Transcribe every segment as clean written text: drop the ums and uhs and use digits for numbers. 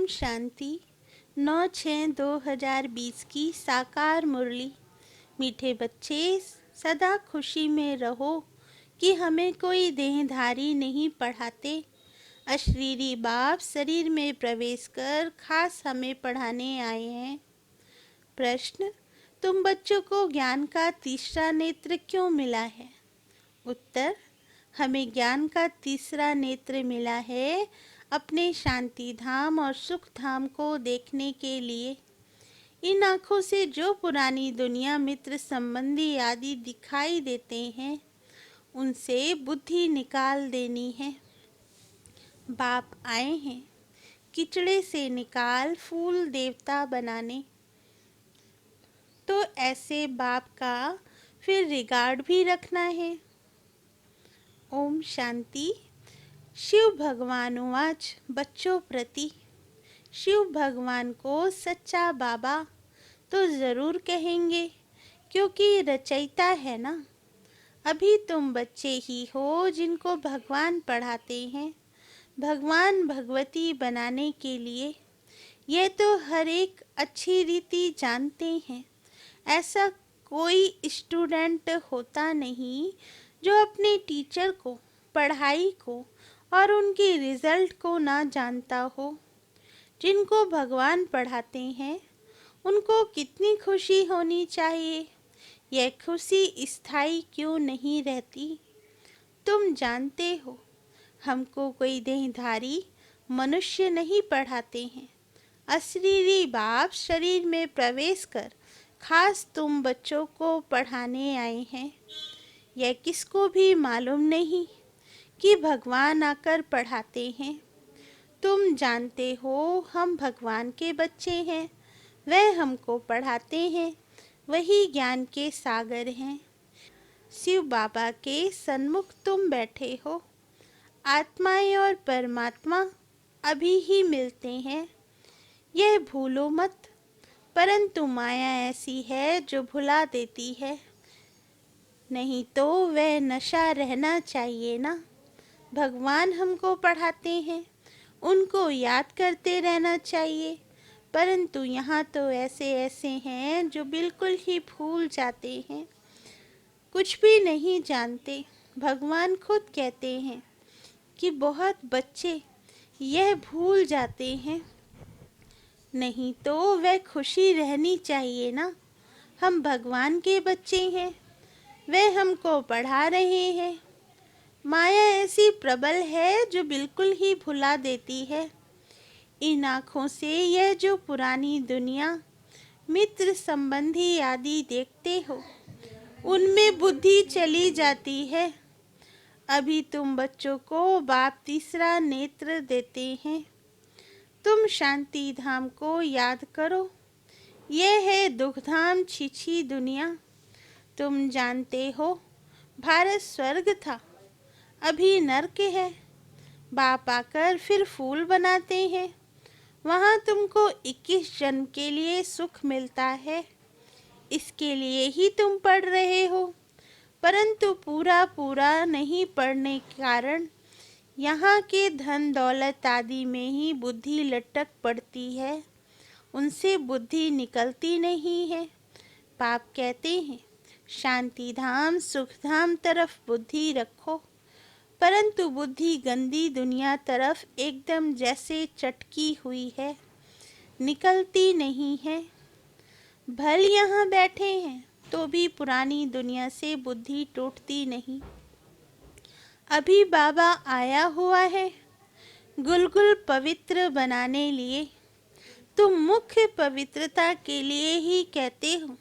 ओम शांति। 9/6/2020 की साकार मुरली। मीठे बच्चे, सदा खुशी में रहो कि हमें कोई देहधारी नहीं पढ़ाते। अशरीरी बाप शरीर में प्रवेश कर खास हमें पढ़ाने आए हैं। प्रश्न: तुम बच्चों को ज्ञान का तीसरा नेत्र क्यों मिला है? उत्तर: हमें ज्ञान का तीसरा नेत्र मिला है अपने शांति धाम और सुख धाम को देखने के लिए। इन आँखों से जो पुरानी दुनिया, मित्र, संबंधी आदि दिखाई देते हैं, उनसे बुद्धि निकाल देनी है। बाप आए हैं किचड़े से निकाल फूल देवता बनाने। तो ऐसे बाप का फिर रिगार्ड भी रखना है। ओम शांति। शिव भगवान उवाच बच्चों प्रति। शिव भगवान को सच्चा बाबा तो ज़रूर कहेंगे, क्योंकि रचयिता है ना। अभी तुम बच्चे ही हो जिनको भगवान पढ़ाते हैं, भगवान भगवती बनाने के लिए। यह तो हर एक अच्छी रीति जानते हैं। ऐसा कोई स्टूडेंट होता नहीं जो अपने टीचर को, पढ़ाई को और उनके रिजल्ट को ना जानता हो। जिनको भगवान पढ़ाते हैं उनको कितनी खुशी होनी चाहिए। यह खुशी स्थायी क्यों नहीं रहती? तुम जानते हो, हमको कोई देहधारी मनुष्य नहीं पढ़ाते हैं। अशरीरी बाप शरीर में प्रवेश कर खास तुम बच्चों को पढ़ाने आए हैं। यह किसको भी मालूम नहीं कि भगवान आकर पढ़ाते हैं। तुम जानते हो हम भगवान के बच्चे हैं, वह हमको पढ़ाते हैं, वही ज्ञान के सागर हैं। शिव बाबा के सन्मुख तुम बैठे हो। आत्माएं और परमात्मा अभी ही मिलते हैं, यह भूलो मत। परंतु माया ऐसी है जो भुला देती है। नहीं तो वह नशा रहना चाहिए ना। भगवान हमको पढ़ाते हैं, उनको याद करते रहना चाहिए। परंतु यहाँ तो ऐसे ऐसे हैं जो बिल्कुल ही भूल जाते हैं, कुछ भी नहीं जानते। भगवान खुद कहते हैं कि बहुत बच्चे यह भूल जाते हैं। नहीं तो वह खुशी रहनी चाहिए ना। हम भगवान के बच्चे हैं, वह हमको पढ़ा रहे हैं। माया ऐसी प्रबल है जो बिल्कुल ही भुला देती है। इन आँखों से यह जो पुरानी दुनिया, मित्र, संबंधी आदि देखते हो, उनमें बुद्धि चली जाती है। अभी तुम बच्चों को बाप तीसरा नेत्र देते हैं। तुम शांति धाम को याद करो। यह है दुखधाम छिछी दुनिया। तुम जानते हो भारत स्वर्ग था, अभी नर्क है। बाप आकर फिर फूल बनाते हैं। वहाँ तुमको 21 जन्म के लिए सुख मिलता है। इसके लिए ही तुम पढ़ रहे हो। परंतु पूरा पूरा नहीं पढ़ने के कारण यहाँ के धन दौलत आदि में ही बुद्धि लटक पड़ती है, उनसे बुद्धि निकलती नहीं है। बाप कहते हैं शांति धाम, सुख धाम तरफ बुद्धि रखो। परंतु बुद्धि गंदी दुनिया तरफ एकदम जैसे चटकी हुई है, निकलती नहीं है। भल यहाँ बैठे हैं तो भी पुरानी दुनिया से बुद्धि टूटती नहीं। अभी बाबा आया हुआ है गुलगुल पवित्र बनाने लिए। तुम मुख्य पवित्रता के लिए ही कहते हो।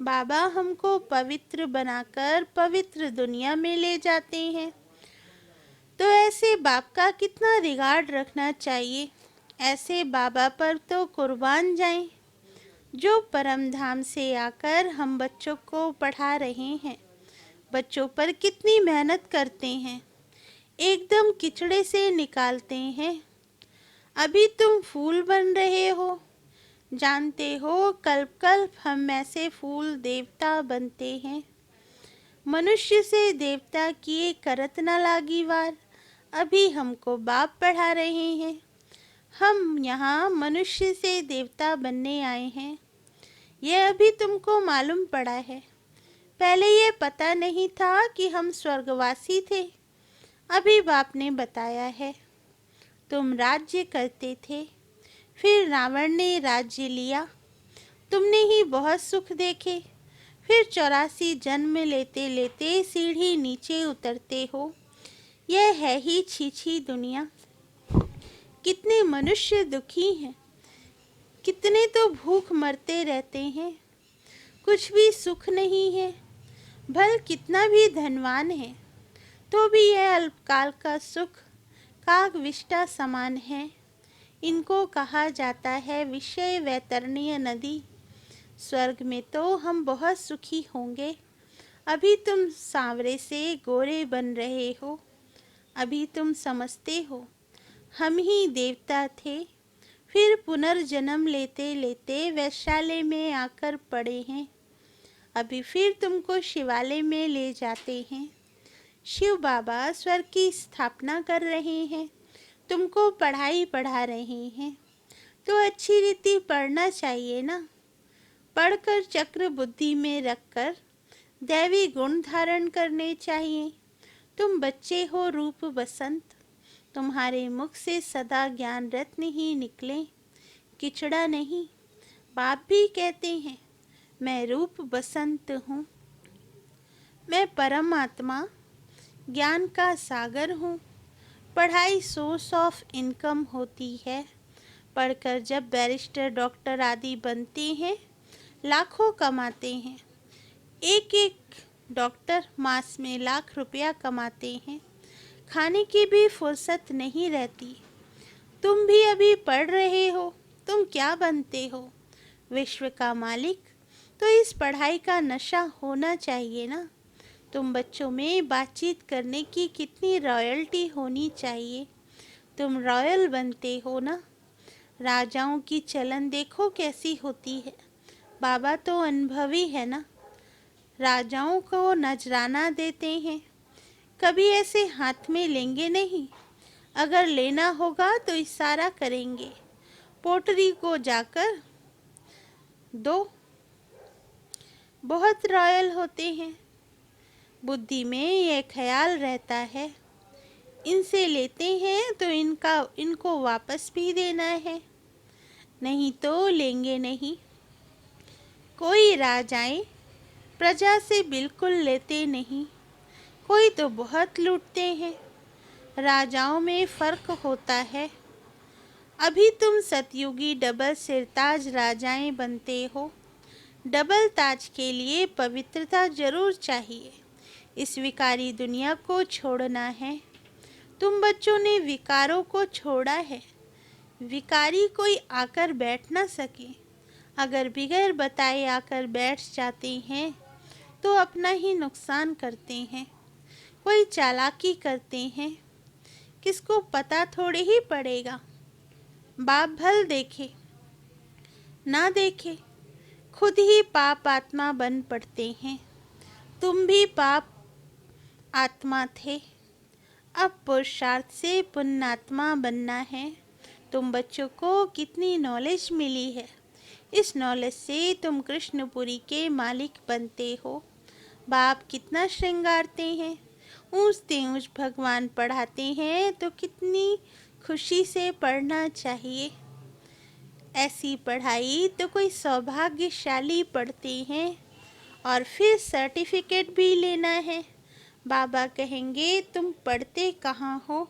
बाबा हमको पवित्र बनाकर पवित्र दुनिया में ले जाते हैं। तो ऐसे बाप का कितना रिगार्ड रखना चाहिए। ऐसे बाबा पर तो कुर्बान जाएं, जो परम धाम से आकर हम बच्चों को पढ़ा रहे हैं। बच्चों पर कितनी मेहनत करते हैं, एकदम किचड़े से निकालते हैं। अभी तुम फूल बन रहे हो। जानते हो कल्प कल्प हम ऐसे फूल देवता बनते हैं। मनुष्य से देवता किए करत न लागी वार। अभी हमको बाप पढ़ा रहे हैं। हम यहाँ मनुष्य से देवता बनने आए हैं, यह अभी तुमको मालूम पड़ा है। पहले ये पता नहीं था कि हम स्वर्गवासी थे, अभी बाप ने बताया है। तुम राज्य करते थे, फिर रावण ने राज्य लिया, तुमने ही बहुत सुख देखे, फिर 84 जन्म लेते लेते सीढ़ी नीचे उतरते हो। यह है ही छी दुनिया। कितने मनुष्य दुखी हैं, कितने तो भूख मरते रहते हैं, कुछ भी सुख नहीं है। भल कितना भी धनवान है, तो भी यह अल्पकाल का सुख काकविष्टा समान है। इनको कहा जाता है विषय वैतरणीय नदी। स्वर्ग में तो हम बहुत सुखी होंगे। अभी तुम सांवरे से गोरे बन रहे हो, अभी तुम समझते हो हम ही देवता थे, फिर पुनर्जन्म लेते लेते वैशाल्य में आकर पड़े हैं। अभी फिर तुमको शिवालय में ले जाते हैं। शिव बाबा स्वर्ग की स्थापना कर रहे हैं, तुमको पढ़ाई पढ़ा रहे हैं, तो अच्छी रीति पढ़ना चाहिए ना। पढ़कर चक्र बुद्धि में रखकर दैवी गुण धारण करने चाहिए। तुम बच्चे हो रूप बसंत, तुम्हारे मुख से सदा ज्ञान रत्न ही निकले, किचड़ा नहीं। बाप भी कहते हैं मैं रूप बसंत हूँ, मैं परमात्मा ज्ञान का सागर हूँ। पढ़ाई सोर्स ऑफ इनकम होती है। पढ़कर जब बैरिस्टर डॉक्टर आदि बनते हैं, लाखों कमाते हैं। एक एक डॉक्टर मास में लाख रुपया कमाते हैं, खाने की भी फुर्सत नहीं रहती। तुम भी अभी पढ़ रहे हो, तुम क्या बनते हो? विश्व का मालिक। तो इस पढ़ाई का नशा होना चाहिए ना। तुम बच्चों में बातचीत करने की कितनी रॉयल्टी होनी चाहिए। तुम रॉयल बनते हो ना। राजाओं की चलन देखो कैसी होती है। बाबा तो अनुभवी है ना। राजाओं को नजराना देते हैं, कभी ऐसे हाथ में लेंगे नहीं। अगर लेना होगा तो इशारा करेंगे, पोटरी को जाकर दो। बहुत रॉयल होते हैं। बुद्धि में यह ख्याल रहता है इनसे लेते हैं तो इनको वापस भी देना है, नहीं तो लेंगे नहीं। कोई राजाएं प्रजा से बिल्कुल लेते नहीं, कोई तो बहुत लूटते हैं। राजाओं में फर्क होता है। अभी तुम सतयुगी डबल सिरताज राजाएं बनते हो। डबल ताज के लिए पवित्रता जरूर चाहिए। इस विकारी दुनिया को छोड़ना है। तुम बच्चों ने विकारों को छोड़ा है। विकारी कोई आकर बैठ ना सके। अगर बिगैर बताए आकर बैठ जाते हैं तो अपना ही नुकसान करते हैं। कोई चालाकी करते हैं, किसको पता थोड़े ही पड़ेगा। बाप भल देखे ना देखे, खुद ही पाप आत्मा बन पड़ते हैं। तुम भी पाप आत्मा थे, अब पुरुषार्थ से पुण्यात्मा बनना है। तुम बच्चों को कितनी नॉलेज मिली है। इस नॉलेज से तुम कृष्णपुरी के मालिक बनते हो। बाप कितना श्रृंगारते हैं, ऊँचते ऊँच भगवान पढ़ाते हैं तो कितनी खुशी से पढ़ना चाहिए। ऐसी पढ़ाई तो कोई सौभाग्यशाली पढ़ते हैं और फिर सर्टिफिकेट भी लेना है। बाबा कहेंगे तुम पढ़ते कहाँ हो,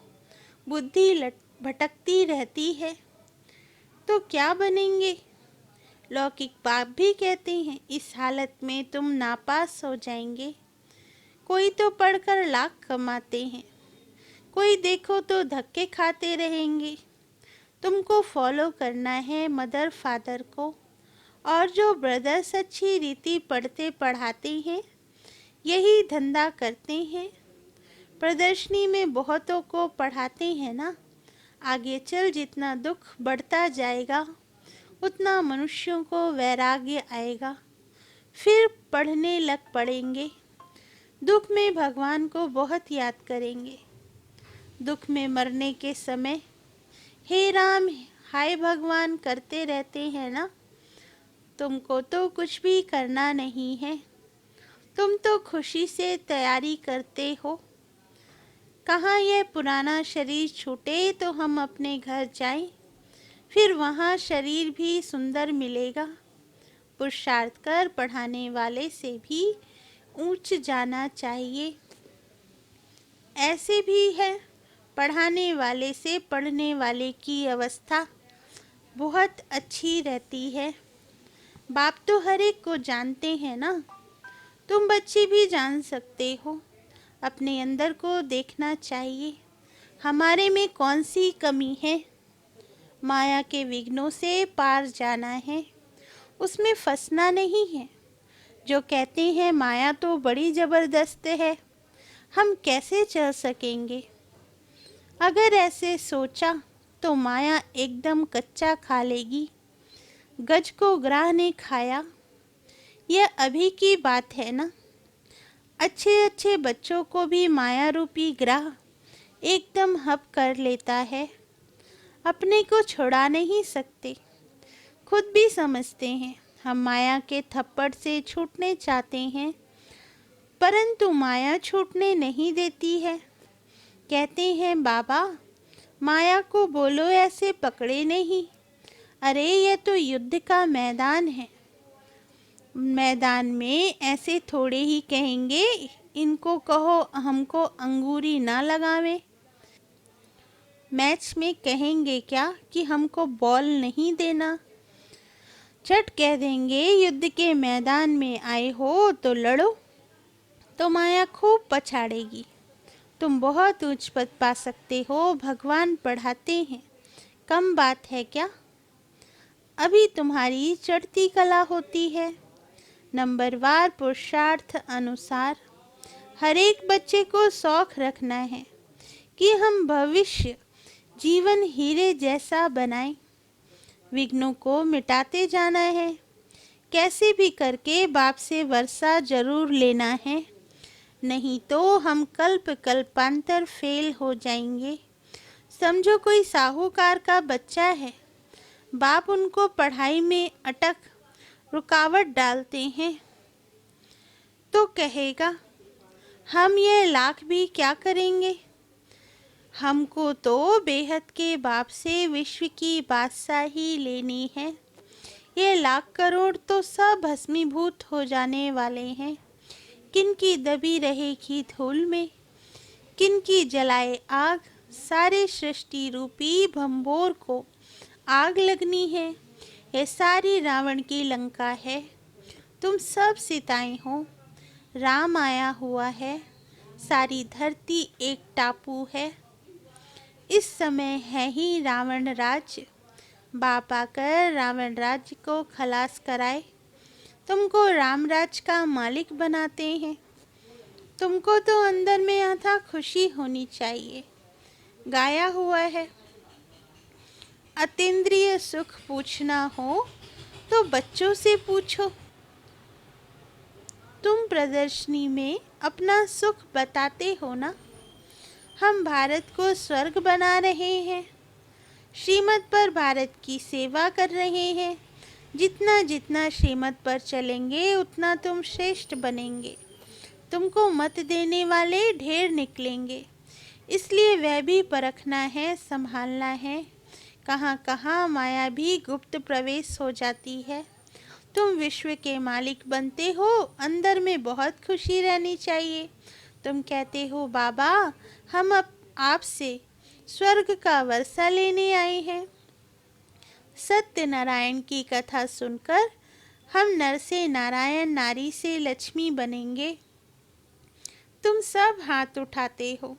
बुद्धि भटकती रहती है, तो क्या बनेंगे। लौकिक बाप भी कहते हैं इस हालत में तुम नापास हो जाएंगे। कोई तो पढ़कर लाख कमाते हैं, कोई देखो तो धक्के खाते रहेंगे। तुमको फॉलो करना है मदर फादर को, और जो ब्रदर्स अच्छी रीति पढ़ते पढ़ाते हैं यही धंधा करते हैं। प्रदर्शनी में बहुतों को पढ़ाते हैं ना। आगे चल जितना दुख बढ़ता जाएगा उतना मनुष्यों को वैराग्य आएगा, फिर पढ़ने लग पड़ेंगे। दुख में भगवान को बहुत याद करेंगे। दुख में मरने के समय हे राम हाय भगवान करते रहते हैं ना। तुमको तो कुछ भी करना नहीं है, तुम तो खुशी से तैयारी करते हो। कहाँ ये पुराना शरीर छूटे तो हम अपने घर जाएं, फिर वहाँ शरीर भी सुंदर मिलेगा। पुरुषार्थ कर पढ़ाने वाले से भी ऊंच जाना चाहिए। ऐसे भी है, पढ़ाने वाले से पढ़ने वाले की अवस्था बहुत अच्छी रहती है। बाप तो हर एक को जानते हैं ना। तुम बच्चे भी जान सकते हो। अपने अंदर को देखना चाहिए, हमारे में कौन सी कमी है। माया के विघ्नों से पार जाना है, उसमें फंसना नहीं है। जो कहते हैं माया तो बड़ी जबरदस्त है, हम कैसे चल सकेंगे। अगर ऐसे सोचा तो माया एकदम कच्चा खा लेगी। गज को ग्राह ने खाया, यह अभी की बात है ना। अच्छे अच्छे बच्चों को भी माया रूपी ग्राह एकदम हप कर लेता है। अपने को छुड़ा नहीं सकते, खुद भी समझते हैं हम माया के थप्पड़ से छूटने चाहते हैं, परंतु माया छूटने नहीं देती है। कहते हैं बाबा माया को बोलो ऐसे पकड़े नहीं। अरे ये तो युद्ध का मैदान है, मैदान में ऐसे थोड़े ही कहेंगे इनको कहो हमको अंगूरी ना लगावे। मैच में कहेंगे क्या कि हमको बॉल नहीं देना। झट कह देंगे युद्ध के मैदान में आए हो तो लड़ो। तो माया खूब पछाड़ेगी। तुम बहुत ऊंच पद पा सकते हो, भगवान पढ़ाते हैं, कम बात है क्या। अभी तुम्हारी चढ़ती कला होती है। नंबरवार पुरुषार्थ अनुसार हर एक बच्चे को शौक रखना है कि हम भविष्य जीवन हीरे जैसा बनाएं। विघ्नों को मिटाते जाना है, कैसे भी करके बाप से वर्षा जरूर लेना है, नहीं तो हम कल्प कल्पांतर फेल हो जाएंगे। समझो कोई साहूकार का बच्चा है, बाप उनको पढ़ाई में अटक रुकावट डालते हैं तो कहेगा हम ये लाख भी क्या करेंगे। हमको तो बेहद के बाप से विश्व की बादशाही लेनी है। ये लाख करोड़ तो सब भस्मीभूत हो जाने वाले हैं। किनकी दबी रहेगी धूल में, किनकी जलाए आग। सारे सृष्टि रूपी भंबोर को आग लगनी है। ये सारी रावण की लंका है। तुम सब सीताएं हो, राम आया हुआ है। सारी धरती एक टापू है। इस समय है ही रावण राज्य। बाप आकर रावण राज्य को खलास कराए, तुमको रामराज का मालिक बनाते हैं। तुमको तो अंदर में अथा खुशी होनी चाहिए। गाया हुआ है, अतीन्द्रिय सुख पूछना हो तो बच्चों से पूछो। तुम प्रदर्शनी में अपना सुख बताते हो ना। हम भारत को स्वर्ग बना रहे हैं, श्रीमत पर भारत की सेवा कर रहे हैं। जितना जितना श्रीमत पर चलेंगे उतना तुम श्रेष्ठ बनेंगे। तुमको मत देने वाले ढेर निकलेंगे, इसलिए वह भी परखना है, संभालना है। कहाँ कहाँ माया भी गुप्त प्रवेश हो जाती है। तुम विश्व के मालिक बनते हो, अंदर में बहुत खुशी रहनी चाहिए। तुम कहते हो बाबा हम अब आपसे स्वर्ग का वर्षा लेने आए हैं। सत्यनारायण की कथा सुनकर हम नर से नारायण, नारी से लक्ष्मी बनेंगे। तुम सब हाथ उठाते हो,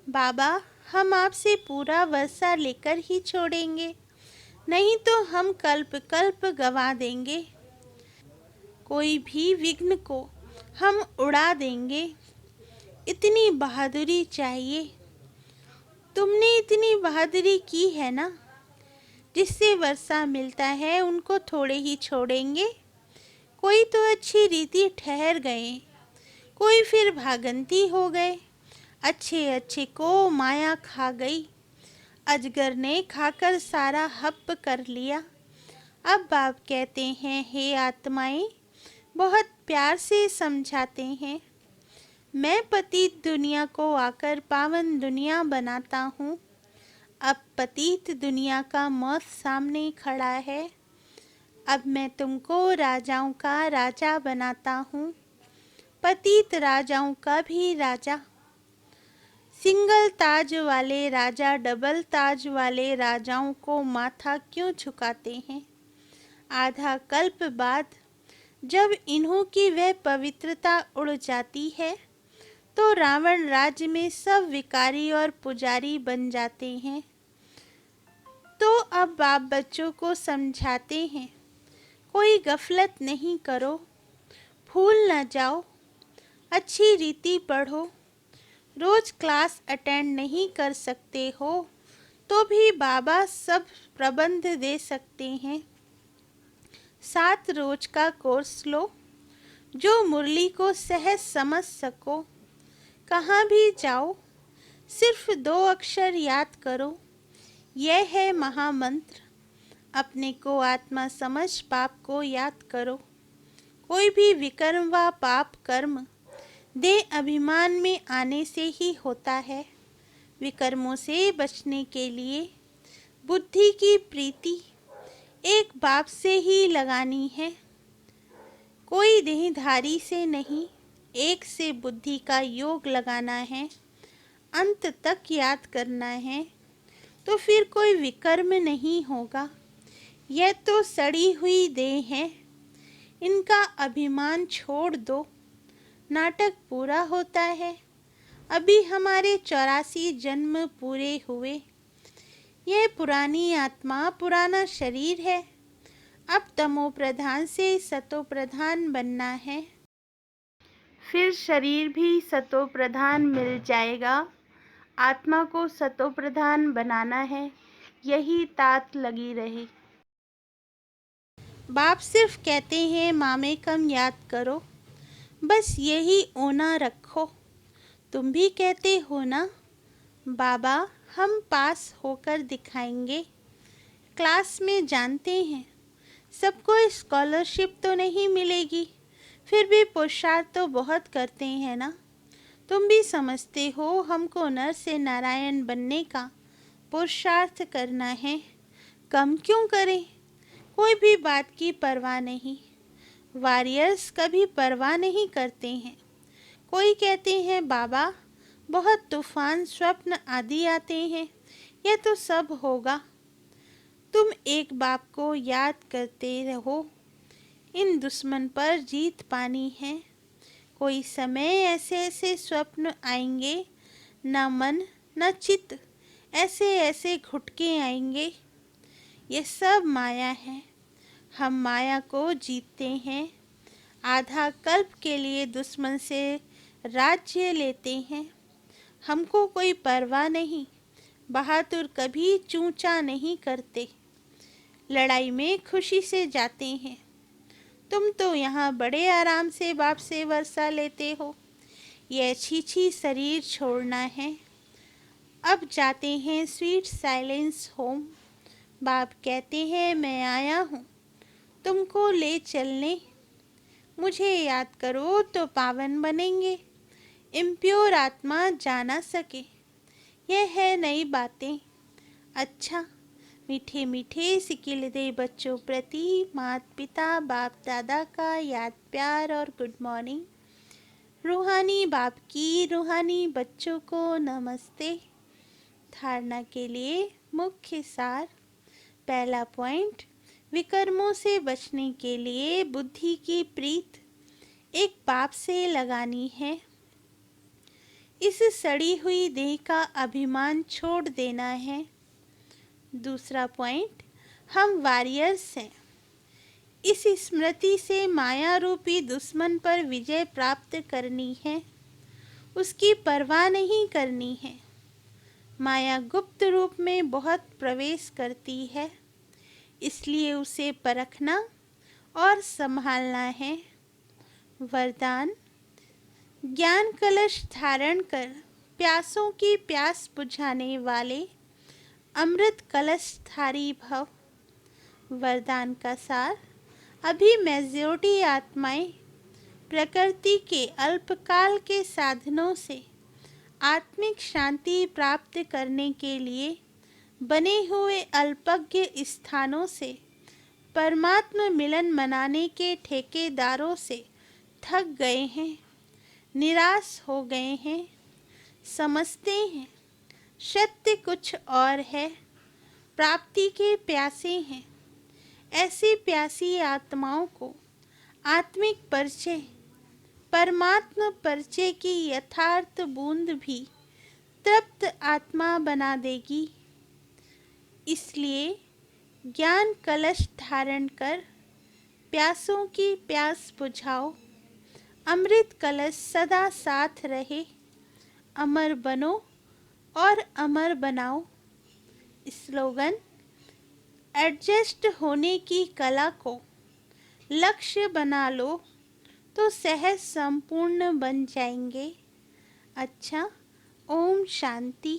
बाबा हम आपसे पूरा वर्षा लेकर ही छोड़ेंगे, नहीं तो हम कल्प कल्प गवा देंगे। कोई भी विघ्न को हम उड़ा देंगे। इतनी बहादुरी चाहिए। तुमने इतनी बहादुरी की है ना। जिससे वर्षा मिलता है उनको थोड़े ही छोड़ेंगे। कोई तो अच्छी रीति ठहर गए, कोई फिर भागंती हो गए। अच्छे अच्छे को माया खा गई। अजगर ने खाकर सारा हप्प कर लिया। अब बाप कहते हैं, हे आत्माएं, बहुत प्यार से समझाते हैं, मैं पतित दुनिया को आकर पावन दुनिया बनाता हूँ। अब पतित दुनिया का मौत सामने खड़ा है। अब मैं तुमको राजाओं का राजा बनाता हूँ, पतित राजाओं का भी राजा। सिंगल ताज वाले राजा डबल ताज वाले राजाओं को माथा क्यों झुकाते हैं? आधा कल्प बाद जब इन्हों की वह पवित्रता उड़ जाती है तो रावण राज्य में सब विकारी और पुजारी बन जाते हैं। तो अब बाप बच्चों को समझाते हैं, कोई गफलत नहीं करो, भूल न जाओ, अच्छी रीति पढ़ो। रोज क्लास अटेंड नहीं कर सकते हो तो भी बाबा सब प्रबंध दे सकते हैं। 7 रोज का कोर्स लो, जो मुरली को सहज समझ सको। कहाँ भी जाओ सिर्फ 2 अक्षर याद करो, यह है महामंत्र। अपने को आत्मा समझ पाप को याद करो। कोई भी विकर्म व पाप कर्म देह अभिमान में आने से ही होता है। विकर्मों से बचने के लिए बुद्धि की प्रीति एक बाप से ही लगानी है, कोई देहधारी से नहीं। एक से बुद्धि का योग लगाना है, अंत तक याद करना है, तो फिर कोई विकर्म नहीं होगा। यह तो सड़ी हुई देह है, इनका अभिमान छोड़ दो। नाटक पूरा होता है, अभी हमारे 84 जन्म पूरे हुए। यह पुरानी आत्मा पुराना शरीर है, अब तमो प्रधान से सतो प्रधान बनना है, फिर शरीर भी सतो प्रधान मिल जाएगा। आत्मा को सतो प्रधान बनाना है, यही तात लगी रहे। बाप सिर्फ कहते हैं मामे कम याद करो, बस यही ओना रखो। तुम भी कहते हो ना, बाबा हम पास होकर दिखाएंगे। क्लास में जानते हैं सबको स्कॉलरशिप तो नहीं मिलेगी, फिर भी पुरुषार्थ तो बहुत करते हैं ना। तुम भी समझते हो हमको नर से नारायण बनने का पुरुषार्थ करना है, कम क्यों करें? कोई भी बात की परवाह नहीं। वॉरियर्स कभी परवाह नहीं करते हैं। कोई कहते हैं बाबा बहुत तूफान स्वप्न आदि आते हैं, यह तो सब होगा। तुम एक बाप को याद करते रहो, इन दुश्मन पर जीत पानी है। कोई समय ऐसे ऐसे स्वप्न आएंगे, न मन न चित्त, ऐसे ऐसे घुटके आएंगे। यह सब माया है, हम माया को जीतते हैं। आधा कल्प के लिए दुश्मन से राज्य लेते हैं, हमको कोई परवाह नहीं। बहादुर कभी चूचा नहीं करते, लड़ाई में खुशी से जाते हैं। तुम तो यहाँ बड़े आराम से बाप से वर्षा लेते हो, यह छी शरीर छोड़ना है। अब जाते हैं स्वीट साइलेंस होम। बाप कहते हैं मैं आया हूँ तुमको ले चलने, मुझे याद करो तो पावन बनेंगे, इम्प्योर आत्मा जाना सके। यह है नई बातें। अच्छा, मीठे मीठे सिकिल दे बच्चों प्रति माता पिता बाप दादा का याद प्यार और गुड मॉर्निंग। रूहानी बाप की रूहानी बच्चों को नमस्ते। धारणा के लिए मुख्य सार। पहला पॉइंट, विकर्मों से बचने के लिए बुद्धि की प्रीत एक बाप से लगानी है। इस सड़ी हुई देह का अभिमान छोड़ देना है। दूसरा पॉइंट, हम वॉरियर्स हैं। इस स्मृति से माया रूपी दुश्मन पर विजय प्राप्त करनी है, उसकी परवाह नहीं करनी है। माया गुप्त रूप में बहुत प्रवेश करती है, इसलिए उसे परखना और संभालना है। वरदान, ज्ञान कलश धारण कर प्यासों की प्यास बुझाने वाले अमृत कलशधारी भव। वरदान का सार। अभी मेजॉरिटी आत्माएं प्रकृति के अल्पकाल के साधनों से आत्मिक शांति प्राप्त करने के लिए बने हुए अल्पज्ञ स्थानों से परमात्मा मिलन मनाने के ठेकेदारों से थक गए हैं, निराश हो गए हैं, समझते हैं सत्य कुछ और है, प्राप्ति के प्यासे हैं। ऐसी प्यासी आत्माओं को आत्मिक परिचय, परमात्मा परिचय की यथार्थ बूंद भी तृप्त आत्मा बना देगी। इसलिए ज्ञान कलश धारण कर प्यासों की प्यास बुझाओ। अमृत कलश सदा साथ रहे, अमर बनो और अमर बनाओ। स्लोगन। एडजस्ट होने की कला को लक्ष्य बना लो तो सहज संपूर्ण बन जाएंगे। अच्छा, ओम शांति।